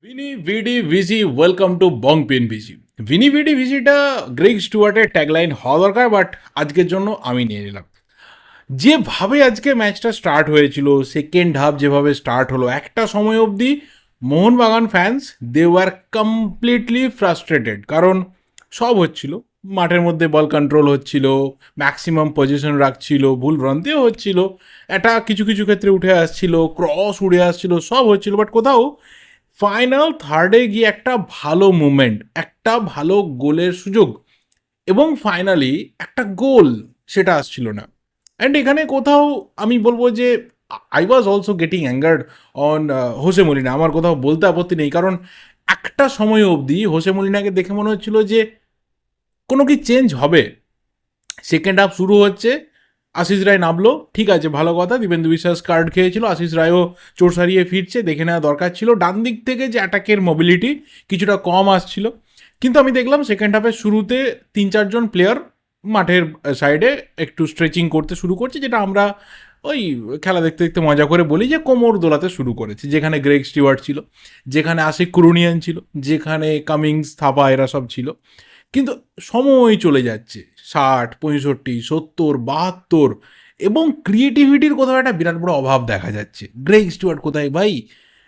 Veni vidi ভিজি welcome to Bong pen ভিজি। Veni vidi ভিজিটা Greg স্টুয়ার্টের tagline হওয়া দরকার, বাট আজকের জন্য আমি নিয়ে নিলাম। যেভাবে আজকে ম্যাচটা স্টার্ট হয়েছিল, সেকেন্ড হাফ যেভাবে স্টার্ট হলো, একটা সময় অবধি Mohun Bagan fans they were completely frustrated. কারণ সব হচ্ছিল, মাঠের মধ্যে বল কন্ট্রোল হচ্ছিল, ম্যাক্সিমাম পজিশন রাখছিল, ভুল ভ্রান্তিও হচ্ছিল, একটা কিছু কিছু ক্ষেত্রে উঠে আসছিল, ক্রস উড়ে আসছিল, সব হচ্ছিল, বাট কোথাও ফাইনাল থার্ডে গিয়ে একটা ভালো মুভমেন্ট, একটা ভালো গোলের সুযোগ এবং ফাইনালি একটা গোল সেটা আসছিল না। অ্যান্ড এখানে কোথাও আমি বলবো যে I was also getting angered on Jose Molina. আমার কোথাও বলতে আপত্তি নেই, কারণ একটা সময় অবধি হোসে মলিনাকে দেখে মনে হচ্ছিল যে কোনো কি চেঞ্জ হবে। সেকেন্ড হাফ শুরু হচ্ছে, আশিস রায় নামলো, ঠিক আছে, ভালো কথা, দীপেন্দু বিশ্বাস কার্ড খেয়েছিল, আশিস রায়ও চোট সারিয়ে ফিরছে, দেখে নেওয়া দরকার ছিল। ডান দিক থেকে যে অ্যাটাকের মোবিলিটি কিছুটা কম আসছিল, কিন্তু আমি দেখলাম সেকেন্ড হাফের শুরুতে 3-4 জন প্লেয়ার মাঠের সাইডে একটু স্ট্রেচিং করতে শুরু করছে, যেটা আমরা ওই খেলা দেখতে দেখতে মজা করে বলি যে কোমর দোলাতে শুরু করেছে। যেখানে গ্রেগ স্টিওয়ার্ট ছিল, যেখানে আশিক কুরুনিয়ান ছিল, যেখানে কামিংস, থাপা এরা সব ছিল। কিন্তু সময় চলে যাচ্ছে, 60, 65, 70, 72, এবং ক্রিয়েটিভিটির কোথাও একটা বিরাট বড় অভাব দেখা যাচ্ছে। গ্রেগ স্টুয়ার্ট কোথায় ভাই?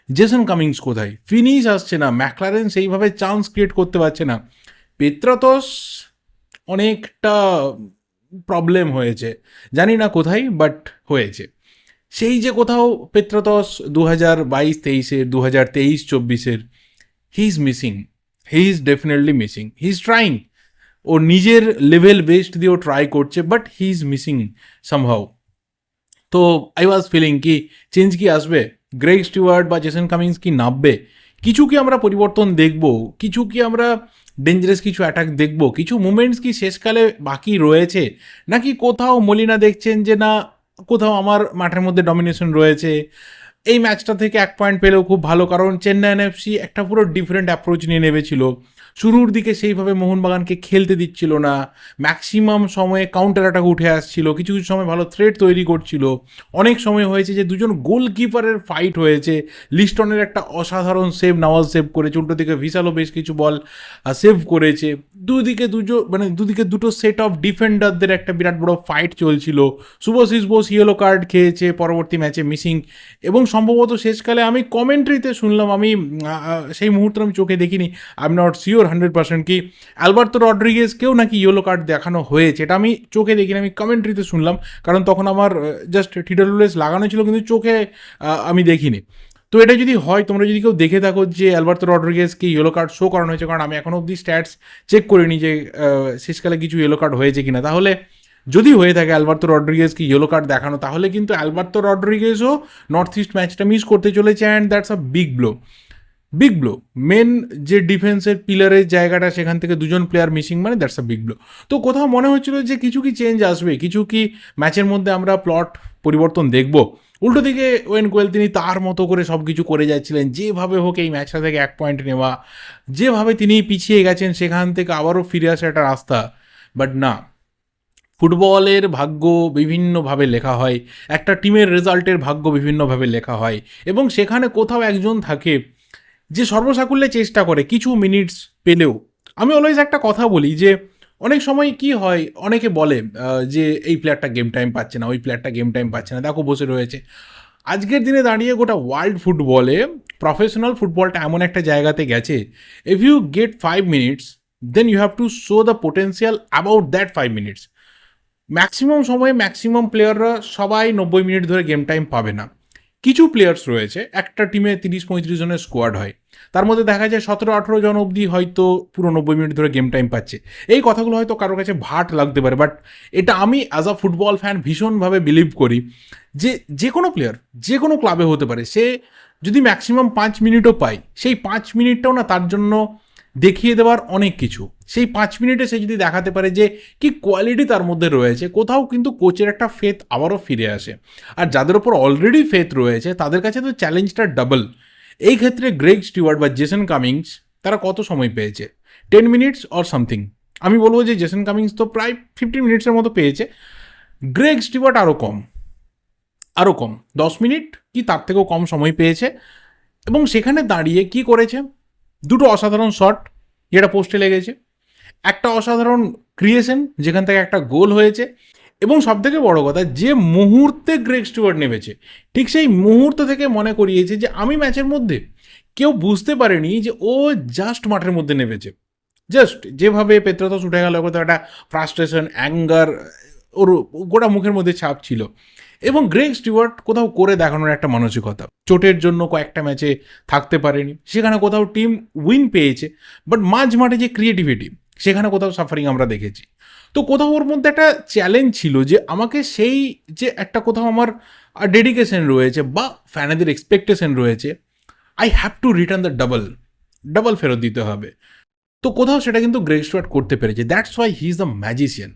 জেসন কামিংস কোথায়? ফিনিশ আসছে না, ম্যাকলারেন সেইভাবে চান্স ক্রিয়েট করতে পারছে না। পেত্রাতস অনেকটা প্রবলেম হয়েছে, জানি না কোথায়, বাট হয়েছে। সেই যে কোথাও পেত্রাতস 2022-23-এর, 2023-24-এর, he is missing, he is definitely missing. He is trying, ও নিজের লেভেল বেস্ট দিয়েও ট্রাই করছে, but he is missing somehow. তো আই ওয়াজ ফিলিং কি চেঞ্জ কি আসবে, গ্রেগ স্টিওয়ার্ট বা জেসন কামিংস কি নামবে, কিছু কি আমরা পরিবর্তন দেখব, কিছু কি আমরা ডেঞ্জারাস কিছু অ্যাটাক দেখব, কিছু মুভমেন্টস কি শেষকালে বাকি রয়েছে, নাকি কোথাও মলিনা দেখছেন যে না, কোথাও আমার মাঠের মধ্যে ডমিনেশন রয়েছে। এই ম্যাচটা থেকে 1 পয়েন্ট পেলেও খুব ভালো, কারণ চেন্নাই এফসি একটা পুরো ডিফারেন্ট অ্যাপ্রোচ নিয়ে নেমেছিল। শুরুর দিকে সেইভাবে মোহনবাগানকে খেলতে দিচ্ছিল না, ম্যাক্সিমাম সময়ে কাউন্টার অ্যাটাক উঠে আসছিল, কিছু কিছু সময় ভালো থ্রেট তৈরি করছিল। অনেক সময় হয়েছে যে দুজন গোলকিপারের ফাইট হয়েছে, লিস্টনের একটা অসাধারণ সেভ, নওয়াজ সেভ করেছে, উল্টো দিকে ভিসালও বেশ কিছু বল সেভ করেছে। দুদিকে দুটো সেট অফ ডিফেন্ডারদের একটা বিরাট বড় ফাইট চলছিল। শুভশিস বোস ইয়েলো কার্ড খেয়েছে পরবর্তী ম্যাচে, মিসিং। এবং সম্ভবত শেষকালে আমি কমেন্ট্রিতে শুনলাম, আমি সেই মুহূর্তে আমি চোখে দেখিনি, আই এম নট শিওর 100% কি অ্যালবার্তো রড্রিগেজকেও নাকি ইয়েলো কার্ড দেখানো হয়েছে, এটা আমি চোখে দেখিনি, আমি কমেন্ট্রিতে শুনলাম। কারণ তখন আমার জাস্ট TWS লাগানো ছিল, কিন্তু চোখে আমি দেখিনি। তো এটা যদি হয়, তোমরা যদি কেউ দেখে থাকো যে অ্যালবার্তো রড্রিগেজকে ইয়েলো কার্ড শো করানো হয়েছে, কারণ আমি এখনও অব্দি স্ট্যাটস চেক করিনি যে শেষকালে কিছু ইয়েলো কার্ড হয়েছে কিনা, তাহলে যদি হয়ে থাকে অ্যালবার্তো রড্রিগেজকে ইয়েলো কার্ড দেখানো, তাহলে কিন্তু অ্যালবার্তো রড্রিগেজও নর্থ ইস্ট ম্যাচটা মিস করতে চলেছে, and that's a big blow, big blow. Main যে ডিফেন্সের পিলারের জায়গাটা, সেখান থেকে দুজন প্লেয়ার মিসিং, মানে দ্যাটস আ বিগ ব্লো। তো কোথাও মনে হচ্ছিল যে কিছু কি চেঞ্জ আসবে, কিছু কি ম্যাচের মধ্যে আমরা প্লট পরিবর্তন দেখব। উল্টো দিকে ওয়েন কোয়েল তিনি তার মতো করে সব কিছু করে যাচ্ছিলেন, যেভাবে হোক এই ম্যাচটা থেকে 1 পয়েন্ট নেওয়া, যেভাবে তিনি পিছিয়ে গেছেন সেখান থেকে আবারও ফিরে আসা একটা রাস্তা। বাট না, ফুটবলের ভাগ্য বিভিন্নভাবে লেখা হয়, একটা টিমের রেজাল্টের ভাগ্য বিভিন্নভাবে লেখা হয়, এবং সেখানে কোথাও একজন থাকে যে সর্বসাকুল্যে চেষ্টা করে কিছু মিনিটস পেলেও। আমি অলওয়েজ একটা কথা বলি যে অনেক সময় কি হয়, অনেকে বলে যে এই প্লেয়ারটা গেম টাইম পাচ্ছে না, ওই প্লেয়ারটা গেম টাইম পাচ্ছে না, দেখো বসে রয়েছে। আজকের দিনে দাঁড়িয়ে গোটা ওয়ার্ল্ড ফুটবলে প্রফেশনাল ফুটবলটা এমন একটা জায়গাতে গেছে, if you get 5 minutes, then you have to show the potential about that 5 minutes. Maximum সময়ে ম্যাক্সিমাম প্লেয়াররা সবাই 90 মিনিট ধরে গেম টাইম পাবে না। কিছু প্লেয়ার্স রয়েছে, একটা টিমে 30-35 জনের স্কোয়াড হয়, তার মধ্যে দেখা যায় 17-18 জন অবধি হয়তো পুরো 90 মিনিট ধরে গেম টাইম পাচ্ছে। এই কথাগুলো হয়তো কারোর কাছে ভাট লাগতে পারে, বাট এটা আমি অ্যাজ আ ফুটবল ফ্যান ভীষণভাবে বিলিভ করি যে যে কোনো প্লেয়ার যে কোনো ক্লাবে হতে পারে, সে যদি ম্যাক্সিমাম 5 মিনিটও পায়, সেই 5 মিনিটটাও না তার জন্য দেখিয়ে দেওয়ার অনেক কিছু। সেই 5 মিনিটে সে যদি দেখাতে পারে যে কি কোয়ালিটি তার মধ্যে রয়েছে, কোথাও কিন্তু কোচের একটা ফেথ আবারও ফিরে আসে। আর যাদের ওপর অলরেডি ফেথ রয়েছে তাদের কাছে তো চ্যালেঞ্জটা ডাবল। এই ক্ষেত্রে গ্রেগ স্টিওয়ার্ট বা জেসন কামিংস তারা কত সময় পেয়েছে? 10 মিনিটস অর সামথিং। আমি বলবো যে জেসন কামিংস তো প্রায় 15 মিনিটসের মতো পেয়েছে, গ্রেগ স্টিওয়ার্ট আরও কম, আরও কম, 10 মিনিট কি তার থেকেও কম সময় পেয়েছে। এবং সেখানে দাঁড়িয়ে কি করেছে, দুটো অসাধারণ শট যেটা পোস্টে লেগেছে, একটা অসাধারণ ক্রিয়েশন যেখান থেকে একটা গোল হয়েছে, এবং সবথেকে বড় কথা যে মুহূর্তে গ্রেগ স্টুয়ার্ট নেমেছে ঠিক সেই মুহূর্ত থেকে মনে করিয়েছে যে আমি ম্যাচের মধ্যে, কেউ বুঝতে পারেনি যে ও জাস্ট মাঠের মধ্যে নেমেছে। জাস্ট যেভাবে পেত্রাতস উঠে গেল, কোথাও একটা ফ্রাস্ট্রেশন, অ্যাঙ্গার ওর গোটা মুখের মধ্যে ছাপ ছিল, এবং গ্রেগ স্টুয়ার্ট কোথাও করে দেখানোর একটা মানসিকতা, চোটের জন্য কয়েকটা ম্যাচে থাকতে পারেনি, সেখানে কোথাও টিম উইন পেয়েছে, বাট মাঝ মাঠে যে ক্রিয়েটিভিটি সেখানে কোথাও সাফারিং আমরা দেখেছি। তো কোথাও ওর মধ্যে একটা চ্যালেঞ্জ ছিল যে আমাকে সেই যে একটা কোথাও আমার ডেডিকেশন রয়েছে বা ফ্যানেদের এক্সপেকটেশন রয়েছে, I have to return the double ফেরত দিতে হবে। তো কোথাও সেটা কিন্তু গ্রেগ স্টুয়ার্ট করতে পেরেছে। That's why he is the magician,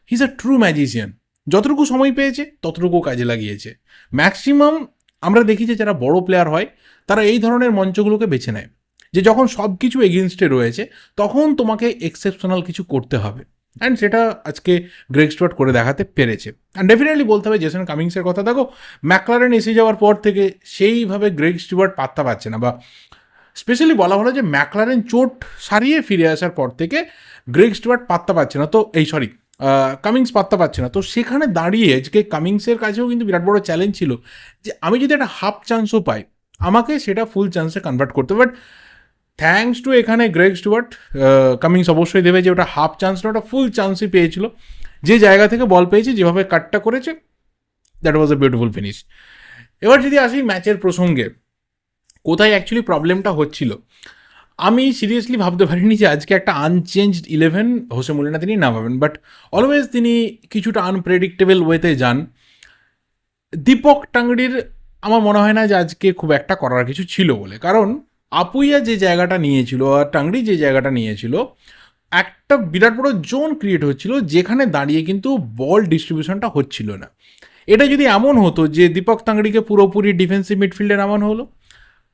he is a true magician. যতটুকু সময় পেয়েছে ততটুকু কাজে লাগিয়েছে। ম্যাক্সিমাম আমরা দেখি যে যারা বড় প্লেয়ার হয় তারা এই ধরনের মঞ্চগুলোকে বেছে নেয়, যে যখন সব কিছু এগেনস্টে রয়েছে তখন তোমাকে এক্সেপশনাল কিছু করতে হবে, অ্যান্ড সেটা আজকে গ্রেগ স্টুয়ার্ট করে দেখাতে পেরেছে। অ্যান্ড ডেফিনেটলি বলতে হবে জেসন কামিংসের কথা। দেখো, ম্যাকলারেন এসে যাওয়ার পর থেকে সেইভাবে গ্রেগ স্টুয়ার্ট পাত্তা পাচ্ছে না, বা স্পেশালি বলা ভালো যে ম্যাকলারেন চোট সারিয়ে ফিরে আসার পর থেকে গ্রেগ স্টুয়ার্ট পাত্তা পাচ্ছে না। তো কামিংস পাত্তা পাচ্ছে না। তো সেখানে দাঁড়িয়ে আজকে কামিংসের কাছেও কিন্তু বিরাট বড় চ্যালেঞ্জ ছিল যে আমি যদি একটা হাফ চান্সও পাই, আমাকে সেটা ফুল চান্সে কনভার্ট করতে। বাট থ্যাঙ্কস টু এখানে গ্রেগ স্টুয়ার্ট, কামিংস অবশ্যই দেবে যে ওটা হাফ চান্স না, ওটা ফুল চান্সই পেয়েছিল। যে জায়গা থেকে বল পেয়েছে, যেভাবে কাটটা করেছে, that was a beautiful finish. এবার যদি আসি ম্যাচের প্রসঙ্গে, কোথায় অ্যাকচুয়ালি প্রবলেমটা হচ্ছিল, আমি সিরিয়াসলি ভাবতে পারিনি যে আজকে একটা আনচেঞ্জড 11 হোসে মলিনা তিনি নামাবেন, বাট অলওয়েজ তিনি কিছুটা আনপ্রেডিক্টেবল ওয়েতে যান। দীপক টাংরির আমার মনে হয় না যে আজকে খুব একটা করার কিছু ছিল বলে, কারণ আপুইয়া যে জায়গাটা নিয়েছিল আর টাংরি যে জায়গাটা নিয়েছিল, একটা বিরাট বড় জোন ক্রিয়েট হচ্ছিল যেখানে দাঁড়িয়ে কিন্তু বল ডিস্ট্রিবিউশনটা হচ্ছিল না। এটা যদি এমন হতো যে দীপক তাংড়িকে পুরোপুরি ডিফেন্সিভ মিডফিল্ডে নামানো হলো,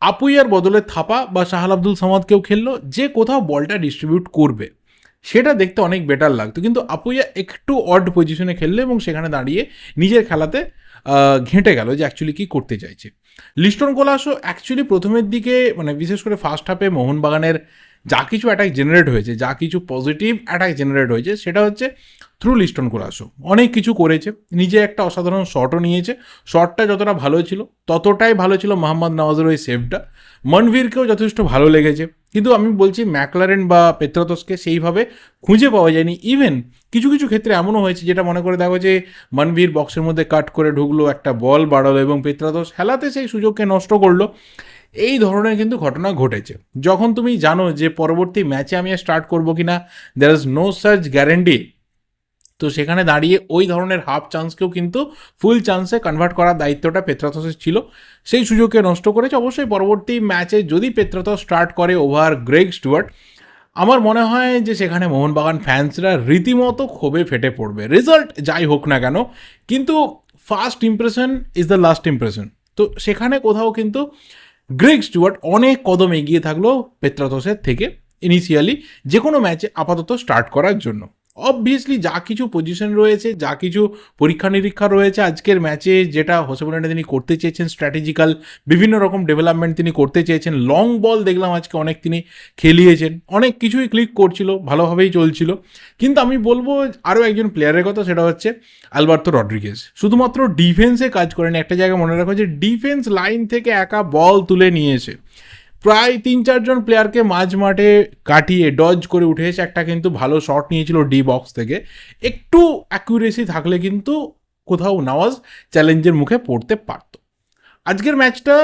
আপুইয়ার বদলে থাপা বা শাহাল আব্দুল সামাদকেও খেললো, যে কোথাও বলটা ডিস্ট্রিবিউট করবে, সেটা দেখতে অনেক বেটার লাগতো। কিন্তু আপুইয়া একটু অড পজিশনে খেললো এবং সেখানে দাঁড়িয়ে নিজের খেলাতে ঘেঁটে গেল যে অ্যাকচুয়ালি কী করতে চাইছে। লিস্টন কোলাসও অ্যাকচুয়ালি প্রথমের দিকে, মানে বিশেষ করে ফার্স্ট হাফে মোহনবাগানের যা কিছু অ্যাটাক জেনারেট হয়েছে, যা কিছু পজিটিভ অ্যাটাক জেনারেট হয়েছে, সেটা হচ্ছে থ্রু লিস্টন কোলাসো। অনেক কিছু করেছে, নিজে একটা অসাধারণ শটও নিয়েছে। শটটা যতটা ভালো ছিল ততটাই ভালো ছিল মোহাম্মদ নওয়াজের ওই সেভটা। মনভীরকেও যথেষ্ট ভালো লেগেছে, কিন্তু আমি বলছি ম্যাকলারেন বা পেত্রাতসকে সেইভাবে খুঁজে পাওয়া যায়নি। ইভেন কিছু কিছু ক্ষেত্রে এমনও হয়েছে যেটা মনে করে দেখো যে মনভীর বক্সের মধ্যে কাট করে ঢুকলো, একটা বল বাড়ালো এবং পেত্রাতস হেলাতে সেই সুযোগকে নষ্ট করলো। এই ধরনের কিন্তু ঘটনা ঘটেছে। যখন তুমি জানো যে পরবর্তী ম্যাচে আমি স্টার্ট করবো কিনা, there is no such guarantee, তো সেখানে দাঁড়িয়ে ওই ধরনের হাফ চান্সকেও কিন্তু ফুল চান্সে কনভার্ট করার দায়িত্বটা পেত্রাতসের ছিল। সেই সুযোগকে নষ্ট করেছে। অবশ্যই পরবর্তী ম্যাচে যদি পেত্রাতস স্টার্ট করে ওভার গ্রেগ স্টুয়ার্ট, আমার মনে হয় যে সেখানে মোহনবাগান ফ্যান্সরা রীতিমতো ক্ষোভে ফেটে পড়বে। রেজাল্ট যাই হোক না কেন, কিন্তু first impression is the last impression. তো সেখানে কোথাও কিন্তু গ্রেগ স্টুয়ার্ট অনেক কদম এগিয়ে থাকলো পেত্রাতসের থেকে ইনিশিয়ালি যে কোনো ম্যাচে আপাতত স্টার্ট করার জন্য। অবভিয়াসলি যা কিছু পজিশন রয়েছে, যা কিছু পরীক্ষা নিরীক্ষা রয়েছে আজকের ম্যাচে, যেটা হোসে মলিনা তিনি করতে চেয়েছেন, স্ট্র্যাটেজিক্যাল বিভিন্ন রকম ডেভেলপমেন্ট তিনি করতে চেয়েছেন। লং বল দেখলাম আজকে অনেক তিনি খেলিয়েছেন, অনেক কিছুই ক্লিক করছিল, ভালোভাবেই চলছিল। কিন্তু আমি বলবো আরও একজন প্লেয়ারের কথা, সেটা হচ্ছে আলবার্তো রড্রিগেজ। শুধুমাত্র ডিফেন্সে কাজ করেন, একটা জায়গা মনে রাখো যে ডিফেন্স লাইন থেকে একা বল তুলে নিয়েছে, প্রায় 3-4 জন প্লেয়ারকে মাঝ মাঠে কাটিয়ে ডজ করে উঠে এসে একটা কিন্তু ভালো শট নিয়েছিল ডি বক্স থেকে। একটু অ্যাকুরেসি থাকলে কিন্তু কোথাও নওয়াজ চ্যালেঞ্জের মুখে পড়তে পারত। আজকের ম্যাচটা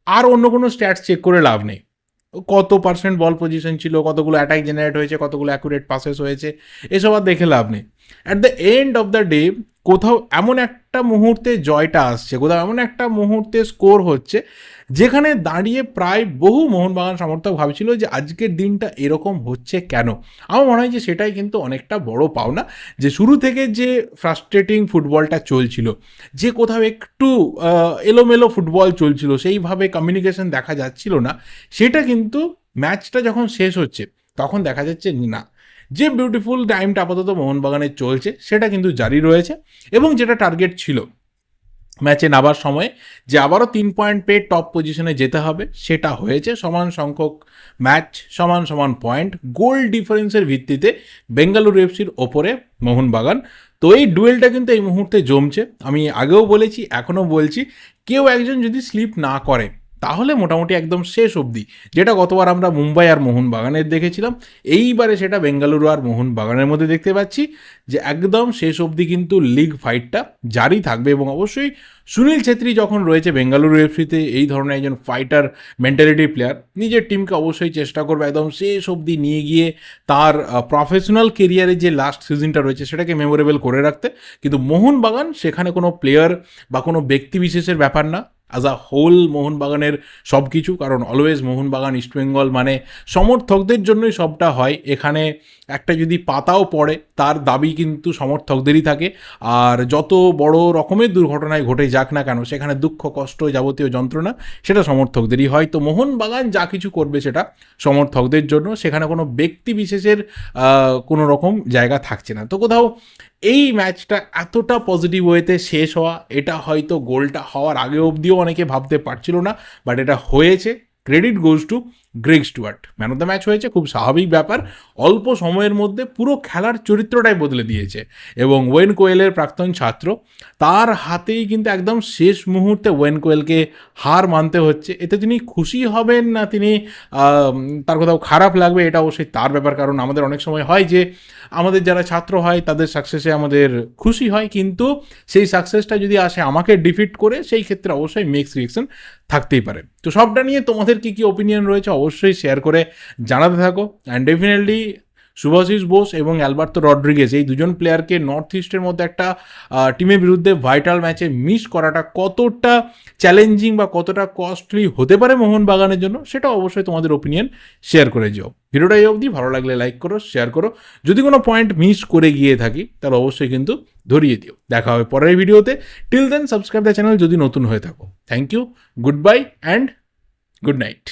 আর অন্য কোনো স্ট্যাটস চেক করে লাভ নেই, কত পার্সেন্ট বল পজিশন ছিল, কতগুলো অ্যাটাক জেনারেট হয়েছে, কতগুলো অ্যাকুরেট পাসেস হয়েছে, এসব আর দেখে লাভ নেই। At the end of the day কোথাও এমন একটা মুহূর্তে জয়টা আসছে, কোথাও এমন একটা মুহূর্তে স্কোর হচ্ছে, যেখানে দাঁড়িয়ে প্রায় বহু মোহনবাগান সমর্থক ভাবছিল যে আজকের দিনটা এরকম হচ্ছে কেন। আমার মনে হয় যে সেটাই কিন্তু অনেকটা বড় পাওনা, যে শুরু থেকে যে ফ্রাস্ট্রেটিং ফুটবলটা চলছিল, যে কোথাও একটু এলোমেলো ফুটবল চলছিল, সেইভাবে কমিউনিকেশন দেখা যাচ্ছিল না, সেটা কিন্তু ম্যাচটা যখন শেষ হচ্ছে তখন দেখা যাচ্ছে না, যে বিউটিফুল টাইমটা আপাতত মোহনবাগানের চলছে সেটা কিন্তু জারি রয়েছে। এবং যেটা টার্গেট ছিল ম্যাচে নামার সময় যে আবারও 3 পয়েন্ট পেয়ে টপ পজিশনে যেতে হবে, সেটা হয়েছে। সমান সংখ্যক ম্যাচ, সমান সমান পয়েন্ট, গোল ডিফারেন্সের ভিত্তিতে বেঙ্গালুরু এফসির ওপরে মোহনবাগান। তো এই ডুয়েলটা কিন্তু এই মুহূর্তে জমছে। আমি আগেও বলেছি, এখনও বলছি, কেউ একজন যদি স্লিপ না করে তাহলে মোটামুটি একদম শেষ অবধি, যেটা গতবার আমরা মুম্বাই আর মোহনবাগানের দেখেছিলাম, এইবারে সেটা বেঙ্গালুরু আর মোহনবাগানের মধ্যে দেখতে পাচ্ছি যে একদম শেষ অবধি কিন্তু লিগ ফাইটটা জারি থাকবে। এবং অবশ্যই সুনীল ছেত্রী যখন রয়েছে বেঙ্গালুরু এফসিতে, এই ধরনের একজন ফাইটার মেন্টালিটির প্লেয়ার, নিজের টিমকে অবশ্যই চেষ্টা করবে একদম শেষ অবধি নিয়ে গিয়ে তার প্রফেশনাল কেরিয়ারে যে লাস্ট সিজনটা রয়েছে সেটাকে মেমোরেবল করে রাখতে। কিন্তু মোহনবাগান সেখানে কোনো প্লেয়ার বা কোনো ব্যক্তি বিশেষের ব্যাপার না, অ্যাজ আ হোল মোহনবাগানের সব কিছু। কারণ অলওয়েজ মোহনবাগান ইস্টবেঙ্গল মানে সমর্থকদের জন্যই সবটা হয়। এখানে একটা যদি পাতাও পড়ে তার দাবি কিন্তু সমর্থকদেরই থাকে। আর যত বড় রকমের দুর্ঘটনায় ঘটে যাক না কেন, সেখানে দুঃখ, কষ্ট, যাবতীয় যন্ত্রণা সেটা সমর্থকদেরই হয়। তো মোহনবাগান যা কিছু করবে সেটা সমর্থকদের জন্য, সেখানে কোনো ব্যক্তি বিশেষের কোনো রকম জায়গা থাকছে না। তো কোথাও এই ম্যাচটা এতটা পজিটিভ ওয়েতে শেষ হওয়া, এটা হয়তো গোলটা হওয়ার আগে অবধিও অনেকে ভাবতে পারছিল না, বাট এটা হয়েছে। Credit goes to Greg Stuart. Man of the match হয়েছে, খুব স্বাভাবিক ব্যাপার। অল্প সময়ের মধ্যে পুরো খেলার চরিত্রটাই বদলে দিয়েছে। এবং ওয়েন কোয়েলের প্রাক্তন ছাত্র, তার হাতেই কিন্তু একদম শেষ মুহূর্তে ওয়েন কোয়েলকে হার মানতে হচ্ছে। এতে তিনি খুশি হবেন না তিনি তার কোথাও খারাপ লাগবে, এটা অবশ্যই তার ব্যাপার। কারণ আমাদের অনেক সময় হয় যে আমাদের যারা ছাত্র হয় তাদের সাকসেসে আমাদের খুশি হয়, কিন্তু সেই সাকসেসটা যদি আসে আমাকে ডিফিট করে, সেই ক্ষেত্রে অবশ্যই মিক্স রিয়েকশন থাকতেই পারে। তো সবটা নিয়ে তোমাদের কী কী ওপিনিয়ন রয়েছে অবশ্যই শেয়ার করে জানাতে থাকো। অ্যান্ড ডেফিনেটলি শুভাশিস বোস এবং অ্যালবার্তো রড্রিগেজ, এই দুজন প্লেয়ারকে নর্থ ইস্টের মধ্যে একটা টিমের বিরুদ্ধে ভাইটাল ম্যাচে মিস করাটা কতটা চ্যালেঞ্জিং বা কতটা কস্টলি হতে পারে মোহনবাগানের জন্য, সেটা অবশ্যই তোমাদের ওপিনিয়ন শেয়ার করে যাও। ভিডিওটা এই অবধি, ভালো লাগলে লাইক করো, শেয়ার করো। যদি কোনো পয়েন্ট মিস করে গিয়ে থাকি তাহলে অবশ্যই কিন্তু ধরিয়ে দিও। দেখা হবে পরের ভিডিওতে। Till then subscribe the channel যদি নতুন হয়ে থাকো। Thank you, good bye and good night.